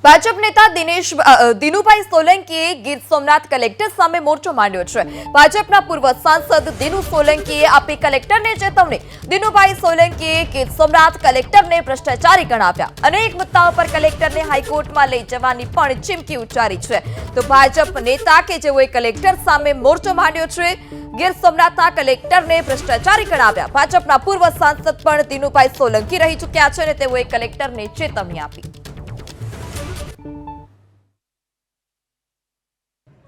ભાજપ નેતા દિનુભાઈ સોલંકીએ ગીર સોમનાથ કલેક્ટર સામે મોરચો માંડ્યો છે। ભાજપના પૂર્વ સાંસદ દિનુ સોલંકીએ આપી કલેક્ટરને ચેતવણી। દિનુભાઈ સોલંકીએ ગીર સોમનાથ કલેક્ટરને ભ્રષ્ટાચારી ગણાવ્યા। અનેક મુદ્દાઓ પર કલેક્ટરને હાઈકોર્ટમાં લઈ જવાની પણ ચીમકી ઉચ્ચારી છે। તો ભાજપ નેતા કે જેઓએ કલેક્ટર સામે મોરચો માંડ્યો છે, ગીર સોમનાથના કલેક્ટરને ભ્રષ્ટાચારી ગણાવ્યા। ભાજપના પૂર્વ સાંસદ પણ દિનુભાઈ સોલંકી રહી ચૂક્યા છે અને તેઓએ કલેક્ટરને ચેતવણી આપી।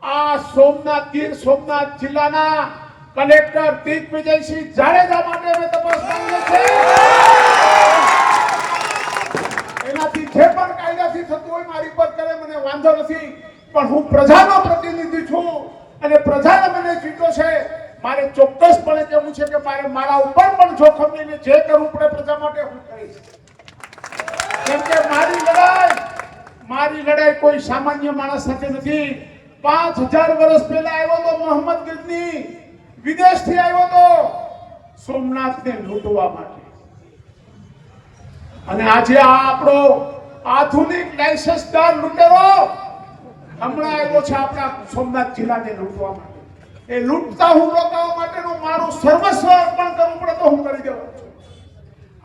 આ સોમનાથ ગીર સોમનાથ જિલ્લાના કલેક્ટર દિગ્વિજયસિંહ જાડેજા માટે અમે તપાસ માંગીએ છીએ। એનાથી જે પણ કાયદાથી થતું હોય મારી પર કરે, મને વાંધો નથી, પણ હું પ્રજાનો પ્રતિનિધિ છું અને પ્રજાએ મને ચૂંટ્યો છે। મારે ચોક્કસપણે કહેવું છે કે મારે મારા ઉપર પણ જોખમ લઈને જે કરવું પડે પ્રજા માટે હું કરીશ। કેમ કે મારી લડાઈ કોઈ સામાન્ય માણસ સાથે નથી। 5000 વર્ષ પહેલા આવ્યો તો મોહમ્મદ ગઝની, વિદેશથી આવ્યો તો સોમનાથને લૂંટવા માટે, અને આજે આ આપણો આધુનિક લાયસન્સદાર લૂંટેરો હમણાં આવ્યો છે આપણા સોમનાથ જિલ્લાને લૂંટવા માટે। એ લૂંટતા હું રોકવા માટેનું મારું સર્વસ્વ અર્પણ કરવું પડે તો હું કરી દેવાનો છું।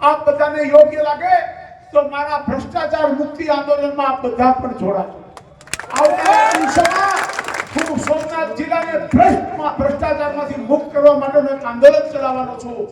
આપ બધાને યોગ્ય લાગે તો મારા ભ્રષ્ટાચાર મુક્તિ આંદોલનમાં આપ બધા પણ જોડાજો। આવનારા દિવસોમાં હું સોમનાથ જિલ્લાને ભ્રષ્ટાચારમાંથી મુક્ત કરવા માટેનું એક આંદોલન ચલાવવાનો છું।